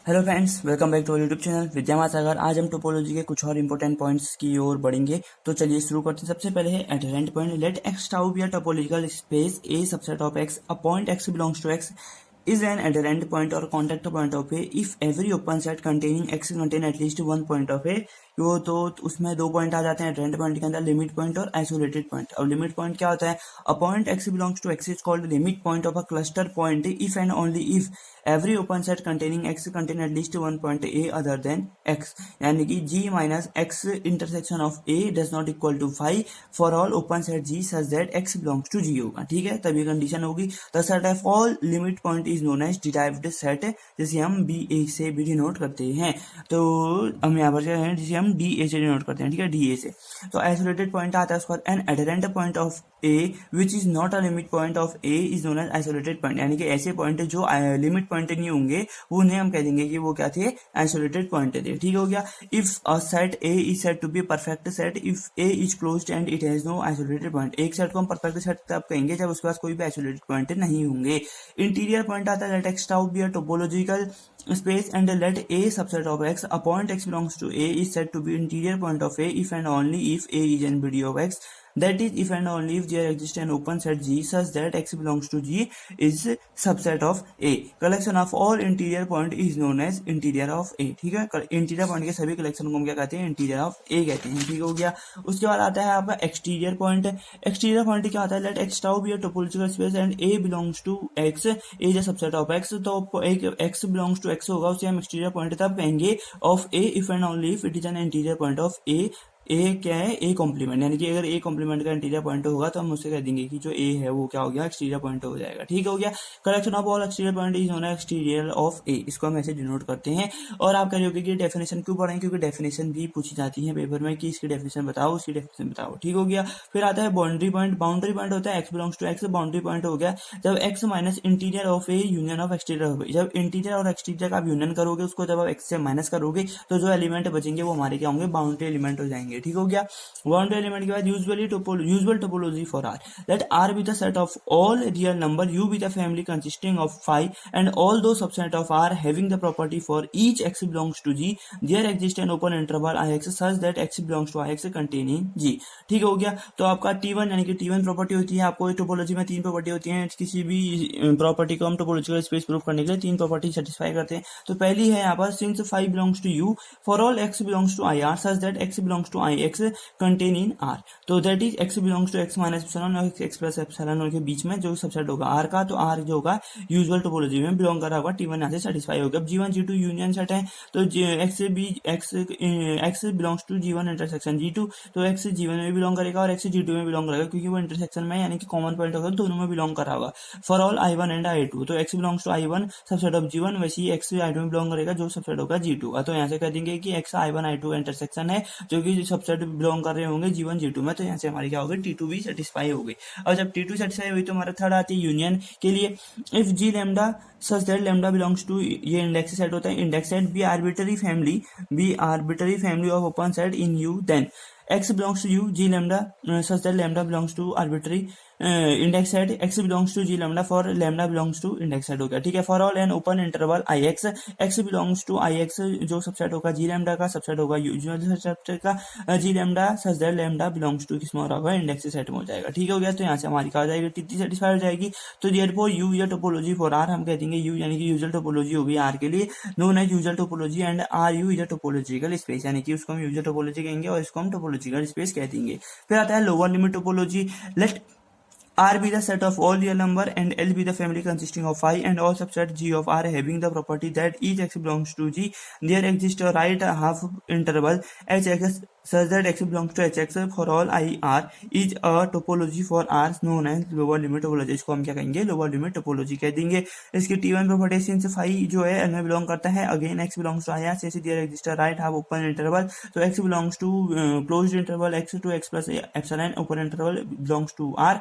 Hello friends, welcome back to our YouTube channel Vidya Sagar. आज हम topology के कुछ और इंपॉर्टेंट पॉइंट्स की ओर बढ़ेंगे। तो चलिए शुरू करते हैं। सबसे पहले है adherent point. Let X tau be a topological space A subset of X. A point X belongs to X is an adherent point or contact point of A if every open set containing X contain at least one point of A। वो तो उसमें दो point आ जाते हैं adherent point के अंदर, limit point और isolated point. अब लिमिट पॉइंट क्या होता है? A point X belongs to X is called limit point of a cluster point if and only if every open set containing X contain at least one point A other than X। यानी कि G minus X intersection of A does not equal to phi for all open set G such that X belongs to G होगा। ठीक है, तभी condition होगी। The set of all limit point is known as derived set, जिसे हम BA से भी denote करते हैं। तो हम यहाँ पर क्या है, जिसे हम DA से डिनोट करते हैं। ठीक है, DA से। तो आइसोलेटेड पॉइंट आता है उसके बाद an adherent point of A which is not a limit point of A is known as isolated point। यानी कि ऐसे पॉइंट जो लिमिट पॉइंट नहीं होंगे वो उन्हें हम कह देंगे कि वो क्या थे, आइसोलेटेड पॉइंट थे। ठीक हो गया। If a set A is said to be perfect set if A is closed and it has no isolated point। एक सेट को हम परफेक्ट सेट तब कहेंगे जब उसके पास कोई भी आइसोलेटेड पॉइंट नहीं होंगे। इंटीरियर पॉइंट आता है let X tau be a topological space and let A subset of X। a point X belongs to A is said to be interior point of A if and only if A is an BD of X। that is if and only if there exists an open set G such that X belongs to G is subset of A। collection of all interior point is known as interior of A। ठीक है, interior point के सभी collection को हम क्या कहते हैं, interior of A कहते हैं। ठीक हो गया। उसके बाद आता है आपका एक्सटीरियर पॉइंट। एक्सटीरियर पॉइंट क्या होता है? Let X tau be a topological space and A belongs to X is a subset of X। तो एक X belongs to X होगा, उसे हम एक्सटीरियर पॉइंट तब कहेंगे of A if and only if it is an interior point of A। A क्या है? A complement. यानी कि अगर ए कॉम्प्लीमेंट का इंटीरियर पॉइंट होगा तो हम उससे कह देंगे कि जो ए है वो क्या हो गया, एक्सटीरियर पॉइंट हो जाएगा। ठीक हो गया। Collection of all exterior point is known as exterior of A. इसको हम ऐसे डिनोट करते हैं। और आप कह रहे हो कि डेफिनेशन क्यों पढ़ें? क्योंकि डेफिनेशन भी पूछी जाती है पेपर में कि इसकी डेफिनेशन बताओ, उसकी डेफिनेशन बताओ। ठीक हो गया। फिर आता है बाउंड्री पॉइंट। बाउंड्री पॉइंट होता है x belongs to x. Boundary point हो गया जब x minus interior of a union of exterior हो गई। जब इंटीरियर और एक्सटीरियर का आप यूनियन करोगे, उसको जब आप एक्स से माइनस करोगे तो जो एलिमेंट बचेंगे वो हमारे क्या होंगे, बाउंड्री एलिमेंट हो जाएंगे। ठीक हो गया। बाउंड्री एलिमेंट के बाद usual topology for R. Let R be the set of all real number, U be the family consisting of 5 and all those subset of R having the property for each x belongs to G there exist an open interval I x such that x belongs to I x containing G. ठीक हो गया। तो आपका T1 यानी कि T1 property होती है। आपको टोपोलॉजी में तीन प्रॉपर्टी होती है। किसी भी प्रॉपर्टी को हम टोपोलॉजिकल स्पेस प्रूव करने के लिए तीन प्रॉपर्टी सेटिस्फाई करते हैं। तो पहली है यहाँ पर since 5 belongs to U for all x belongs to I R such that x belongs to I x contain in R. तो that is x belongs to x minus epsilon और x plus epsilon के बीच में जो subset होगा are का, तो are जो होगा यूजुअल टोपोलॉजी में बिलोंग कर रहा होगा। T1 यहाँ से सेटिस्फाई होगा। अब G1 G2 यूनियन सेट है तो x belongs to G1 intersection G2, तो एक्स G1 में बिलोंग करेगा और एक्स G2 में बिलोंग करेगा क्योंकि वो इंटरसेक्शन में यानी कि कॉमन पॉइंट होगा, दोनों में बिलोंग कर रहा होगा। For all I1 and I2, तो x belongs to I1 subset of G1, वैसे ही एक्स I2 में बिलोंग करेगा जो सबसेट होगा G2। तो यहाँ से कह देंगे कि एक्स I1 I2 का इंटरसेक्शन है जो कि सबसेट बिलोंग कर रहे होंगे G1 G2 में। तो यहाँ से हमारी क्या होगी, T2 भी सेटिस्फाई हो गई। और जब T2 सेटिस्फाई हुई तो हमारा थर्ड आती है यूनियन के लिए। If G lambda such that lambda belongs to, ये इंडेक्स सेट होता है, index set be arbitrary family of open set in U then x belongs to u g lambda such that lambda belongs to arbitrary index set x belongs to g lambda for lambda belongs to index set हो गया। ठीक है। For all N open interval i x x belongs to i x जो subset होगा g lambda का subset होगा usual subset का g lambda such that lambda belongs to किसमें होगा, इंडेक्स सेट में हो जाएगा। ठीक हो गया। तो यहाँ से हमारी क्या हो जाएगी, T3 सेटिस्फाई हो जाएगी। तो therefore u या टोपोलॉजी फॉर r हम कह देंगे u यानी कि यूजुअल टोपोलॉजी होगी r के लिए, known as usual topology and R U is a topological space, यानी कि उसको हम यूजुअल टोपोलॉजी कहेंगे और इसको हम टोपोलॉजिकल स्पेस कह देंगे। फिर आता है lower limit topology. Let R be the set of all real number and L be the family consisting of phi and all subset G of R having the property that each x belongs to G there exists a right half interval hx such that x belongs to hx for all I R is a topology for R known as lower limit topology। इसको हम क्या कहेंगे, lower limit topology कह देंगे। इसकी T1 property since phi जो है L में बिलोंग करता है, again x belongs to I R से there exists a right half open interval, तो x belongs to closed interval x to x plus epsilon open interval belongs to R।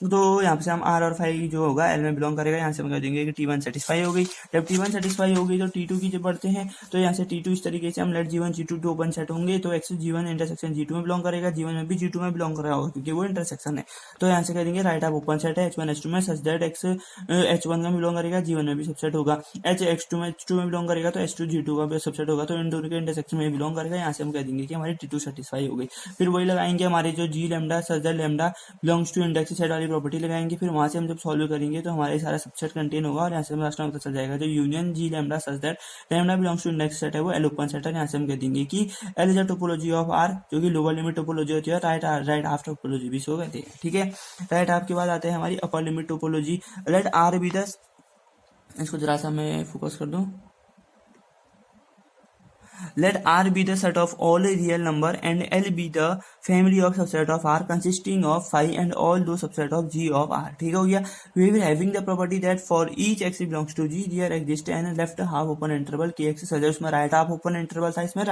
तो यहाँ पे से हम R और phi जो होगा L में बिलोंग करेगा, यहाँ से हम कह देंगे कि T1 सेटिस्फाई हो गई। जब T1 सेटिस्फाई हो गई तो T2 की जब बढ़ते हैं तो यहाँ से T2 इस तरीके से हम लेट G1 G2 दो ओपन सेट होंगे तो x G1 इंटरसेक्शन G2 में बिलोंग करेगा, G1 में भी G2 में बिलोंग कर रहा होगा क्योंकि वो इंटरसेक्शन है। तो यहाँ से कह देंगे राइट ऑफ ओपन सेट है H1 H2 में सच दैट X H1 में बिलोंग करेगा, G1 में भी सबसेट होगा, H X2 में H2 में बिलोंग करेगा तो H2 G2 का भी सबसेट होगा, तो इन दोनों के इंटरसेक्शन में बिलोंग करेगा। यहाँ से हम कह देंगे कि हमारी T2 सेटिस्फाई हो गई। फिर वही लगाएंगे हमारे जो G lambda such that lambda belongs to index set वाली प्रॉपर्टी लगाएंगे। फिर वहां से हम जब सॉल्व करेंगे तो हमारे सारा सबसेट कंटेन होगा और यहाँ से हम लास्ट में पता चल जाएगा जो union G lambda such that lambda belongs to index set है वो L ओपन सेट है। यहाँ से हम कह देंगे कि L is a topology of R, जो कि लोअर लिमिट टोपोलॉजी होती है, राइट हाफ टोपोलॉजी भी सो कहते हैं। ठीक है, राइट हाफ के बाद आते हैं हमारी upper limit topology. Let R be the, इसको जरा सा मैं फोकस कर दूं, let R be the set of all real number and L be the family of subset of R consisting of phi and all those subset of G of R। ठीक हो गया। We will having the property that for each x belongs to G there exists an left half open interval kx सजा, उसमें right half open interval था, इसमें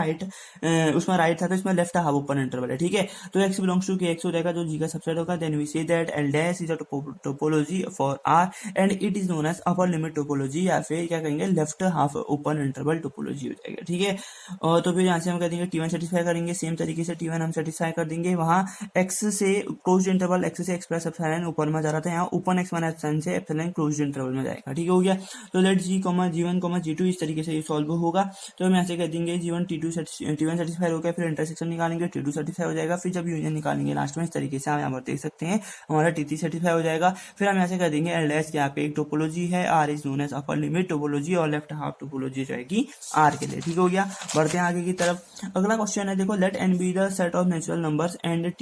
उसमें right था तो इसमें लेफ्ट हाफ ओपन इंटरवल है। ठीक है, तो x belongs to kx हो जाएगा जो G का सबसेट होगा। then we say that L dash is a topology for R and it is known as upper limit topology, या फिर क्या कहेंगे left half open interval topology हो जाएगा। ठीक है, और तो फिर यहाँ से हम कह देंगे T1 सेटिस्फाई करेंगे, सेम तरीके से T1 हम सेटिस्फाई कर देंगे। वहाँ x से क्लोज्ड इंटरवल x से x प्लस एप्सिलॉन ऊपर में जा रहा था, यहाँ ओपन x माइनस एप्सिलॉन से एप्सिलॉन क्लोज्ड इंटरवल में जाएगा। ठीक हो गया। तो लेट G G1 G2 इस तरीके से ये सॉल्व होगा। तो हम यहाँ से कह देंगे G1 T1 सेटिस्फाई हो गया, फिर इंटरसेक्शन निकालेंगे T2 सेटिस्फाई हो जाएगा, फिर जब यूनियन निकालेंगे लास्ट में इस तरीके से आप यहाँ पर देख सकते हैं हमारा T3 सेटिस्फाई हो जाएगा। फिर हम यहाँ से कह देंगे L डैश यहाँ पे एक टोपोलॉजी है, R is known as upper limit topology और लेफ्ट हाफ टोपोलॉजी जाएगी R के लिए। ठीक हो गया, बढ़ते हैं आगे की तरफ। अगला क्वेश्चन है देखो, let n be the set of natural numbers and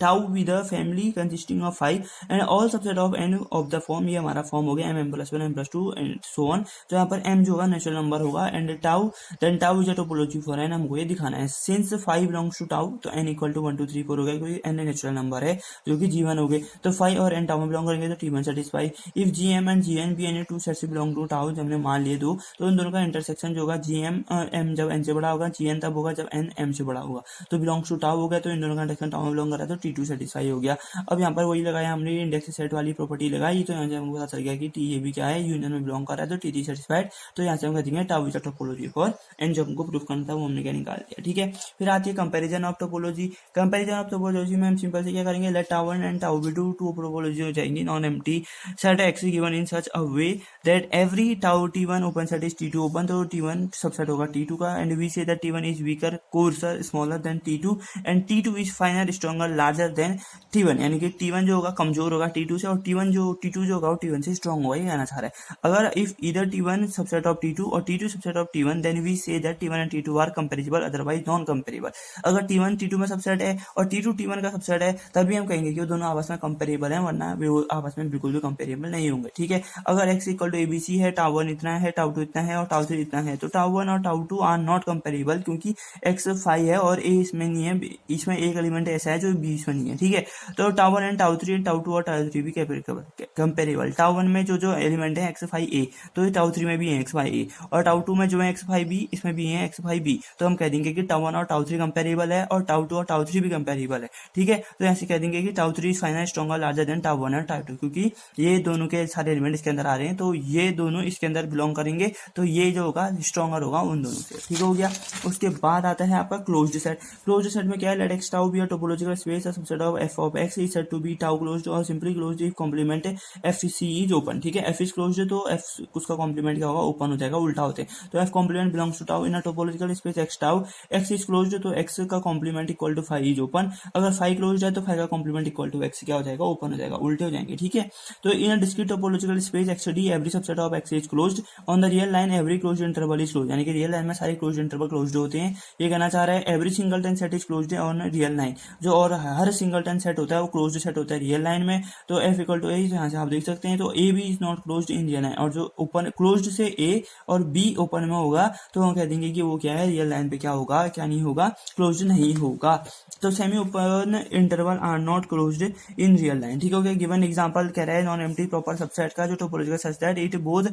tau be the family consisting of 5 and all subset of n of the form, ये हमारा फॉर्म हो गया m plus 1 m plus 2 and so on. तो यहाँ पर m जो होगा natural number होगा and tau is a topology for n, हमको ये दिखाना है। सिंस 5 बिलोंग्स टू tau तो n इक्वल टू 1 2 3 4 हो गया क्योंकि n नेचुरल नंबर है जो कि G1 हो गए, तो 5 और n tau में बिलोंग करेंगे तो T1 satisfy. If Gm and Gn भी any two sets belong to tau, जब हमने मान लिए दो, तो इन दोनों का इंटरसेक्शन जो होगा Gm m जब n से बड़ा होगा, Gn तब होगा जब n m से बड़ा होगा, तो बिलोंग्स टू tau हो गया, तो इन दोनों का इंटरसेक्शन tau में बिलोंग कर रहा है तो T2 सेटिस्फाई हो गया। अब यहाँ पर वही लगाया हमने इंडेक्स सेट वाली प्रॉपर्टी लगाई, तो यहाँ से हमको पता चल गया कि टी ये भी क्या है, यूनियन में बिलोंग कर रहा है, तो T3 सेटिस्फाइड। तो यहाँ से हम कहते हैं tau is a topology for N, जो हमको प्रूफ करना था वो हमने क्या निकाल दिया। ठीक है, फिर आती है comparison of topology. Comparison of topology में हम सिंपल से क्या करेंगे, लेट tau 1 एंड tau b2 टू टोपोलॉजी हो जाएंगी non empty set x given in such a way that every tau T1 open set is T2 open, तो T1 subset होगा T2 का, and we say that T1 is weaker coarser smaller than T2 and T2 is finer stronger larger than T1, यानी कि T1 जो होगा कमजोर होगा T2 से और T1 जो T2 जो होगा वो T1 से स्ट्रॉन्ग होगा, ये कहना चाह रहा है। अगर if either T1 subset of T2 और T2 subset of T1 then we say that T1 and T2 are comparable, otherwise non comparable. अगर T1 T2 में सबसेट है और T2 T1 का सबसेट है तभी हम कहेंगे कि वो दोनों आपस में कंपैरेबल हैं, वरना वो आपस में बिल्कुल भी कंपैरेबल नहीं होंगे। ठीक है, अगर x इक्वल टू ABC है, tau 1 इतना है, tau 2 इतना है और tau 3 इतना है, तो tau 1 और tau 2 आर नॉट कंपैरेबल क्योंकि x 5 है और a इसमें नहीं है, इसमें एक एलिमेंट ऐसा है जो b इसमें नहीं है। ठीक है, तो tau 1 एंड tau 3 एंड tau 2 और tau 3 भी कंपेरेबल। tau 1 में जो एलिमेंट है x5a, तो ये tau 3 में भी है x5a, और tau 2 में जो है x5b, इसमें भी है x5b, तो हम कह देंगे कि tau 1 और tau 3 कंपेरेबल है और tau 2 और tau 3 भी कंपेरेबल है। ठीक है, तो ऐसे कह देंगे कि tau 3 is final stronger larger then tau 1 और tau 2, क्योंकि ये दोनों के सारे एलिमेंट इसके अंदर आ रहे हैं, तो ये दोनों इसके अंदर बिलोंग करेंगे, तो ये जो होगा स्ट्रॉन्गर होगा उन दोनों से। ठीक हो गया, उसके बाद आता है आपका क्लोज्ड सेट। क्लोज्ड सेट में क्या है, let x tau be a topological space a subset of f of x is said to be tau closed और simply closed if complement f c is open. ठीक है, f is closed तो f उसका complement क्या होगा, open हो जाएगा, उल्टा होते हैं, तो f complement belongs to tau in a topological space x tau, x is closed तो x का complement equal to phi is open, अगर phi क्लोज्ड है तो phi का कॉम्प्लीमेंट इक्वल टू x क्या हो जाएगा, ओपन हो जाएगा, उल्टे हो जाएंगे। ठीक है, तो in a discrete topological space xd every subset of x is closed on the real line every closed interval is closed, यानी कि रियल लाइन में सारे क्लोज्ड इंटरवल क्लोज्ड होते हैं। ये कहना चाह रहा है every singleton set is closed on real line, जो और हर सिंगलटन सेट होता है वो क्लोज्ड सेट होता है रियल लाइन में, तो f इक्वल टू a, यहाँ से आप देख सकते हैं, तो a भी is not closed in real line, और जो ओपन क्लोज्ड से a और b ओपन में होगा तो हम कह देंगे कि वो क्या है, रियल लाइन पे क्या होगा, क्या नहीं होगा, क्लोज्ड नहीं होगा। तो semi open interval are not closed in real line. ठीक हो गया, गिवन एग्जांपल कह रहा है नॉन एम्प्टी प्रॉपर सबसेट का जो topological such that it both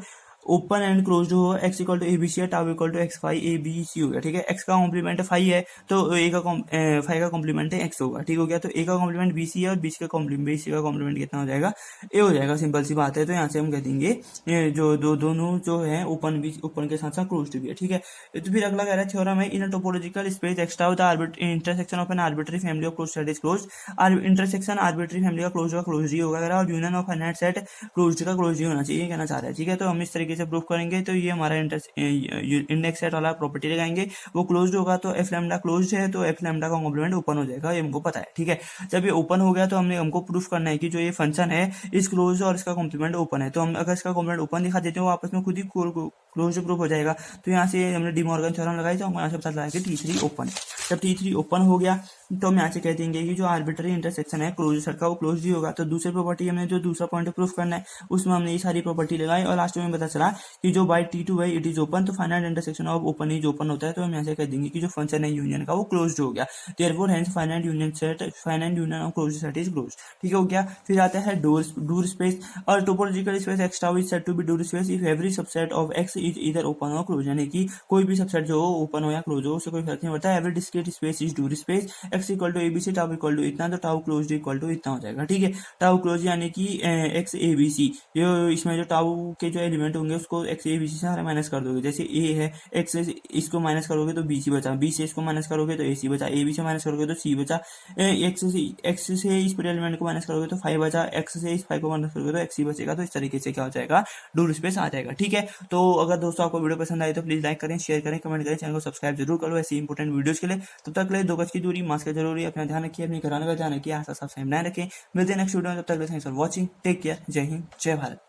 open and closed हो, एक्स इक्वल टू ABC है, tau equal to x five ABC हो गया, ठीक है। एक्स का कॉम्प्लीमेंट 5 है तो ए का 5 का कॉम्प्लीमेंट है एक्स होगा, ठीक हो गया। तो ए का कॉम्प्लीमेंट BC है और BC का कॉम्प्लीमेंट कितना हो जाएगा, ए हो जाएगा, सिंपल सी बात है। तो यहाँ से हम कह देंगे जो दोनों जो है ओपन भी, ओपन के साथ साथ क्लोज्ड भी है, ठीक है। तो फिर अगला कह रहा है थ्योरम है, in a topological space extra the intersection of an arbitrary family of closed set is closed. Intersection arbitrary family का क्लोज्ड ही होगा और union of finite set closed का क्लोज्ड ही होना चाहिए, कहना चाह रहा है, ठीक है। तो हम इस तरीके से प्रूव करेंगे। तो ये हमारा इंडेक्स सेट वाला प्रॉपर्टी लगाएंगे, वो क्लोज्ड होगा तो एफ लैम्डा क्लोज्ड है, तो एफ लैम्डा का कॉम्प्लीमेंट ओपन हो जाएगा, ये हमको पता है, ठीक है। जब ये ओपन हो गया तो हमको प्रूफ करना है कि जो ये फंक्शन है इस क्लोज्ड और इसका कॉम्प्लीमेंट ओपन है। तो हम अगर इसका कॉम्प्लीमेंट ओपन दिखा देते हैं वो आपस में खुद ही क्लोज्ड प्रूफ हो जाएगा। तो यहाँ से हमने डी मॉर्गन थ्योरम लगाई, तो हमको यहाँ से पता लगा कि T3 ओपन है। जब T3 ओपन हो गया तो हम यहाँ से कह देंगे कि जो आर्बिट्री इंटरसेक्शन है क्लोज्ड सेट का वो क्लोज्ड ही होगा। तो दूसरी प्रॉपर्टी हमने जो दूसरा पॉइंट प्रूफ करना है उसमें हमने ये सारी प्रॉपर्टी लगाई और लास्ट में पता चला कि जो बाय T2 है इट इज ओपन, तो finite intersection of open is open होता है। तो हम यहाँ से कह देंगे कि जो फंक्शन है यूनियन का वो क्लोज्ड हो गया। Therefore hence finite union of closed set is closed, ठीक हो गया। फिर आता है डूर स्पेस और topological space x tau is said to be door space if every subset of x is either open और क्लोज, यानी कि कोई भी सबसेट जो ओपन हो या क्लोज हो उससे कोई फर्क नहीं पड़ता। Every discrete space is door space, x equal to ABC, tau equal to इतना, तो टाउ क्लोज्ड इक्वल टू इतना हो जाएगा, ठीक है। टाउ क्लोज यानी कि एक्स ABC, ये इसमें जो टाउ के जो एलिमेंट होंगे उसको एक्स ABC से माइनस कर दोगे। जैसे ए है, एक्स से इसको माइनस करोगे तो BC बचा, B से इसको माइनस करोगे तो AC बचा, AB से माइनस करोगे तो C बचा, एक्स से इस पूरे एलिमेंट को माइनस करोगे तो 5 बचा, एक्स से इस 5 को माइनस करोगे तो XC बचेगा। तो इस तरीके से क्या हो जाएगा, डूर स्पेस आ जाएगा, ठीक है। तो अगर दोस्तों आपको वीडियो पसंद आए तो प्लीज लाइक करें, शेयर करें, कमेंट करें, चैनल को सब्सक्राइब जरूर करो ऐसी इंपोर्टेंट वीडियोस के लिए। तब तक ले 2 गज की दूरी, मास्क जरूरी, अपना ध्यान रखिए, अपनी घराने का ध्यान रखिए, आस पास साफ बनाए रखें। मिलते हैं नेक्स्ट वीडियो में, तब तक thanks for watching, take care, जय हिंद, जय भारत।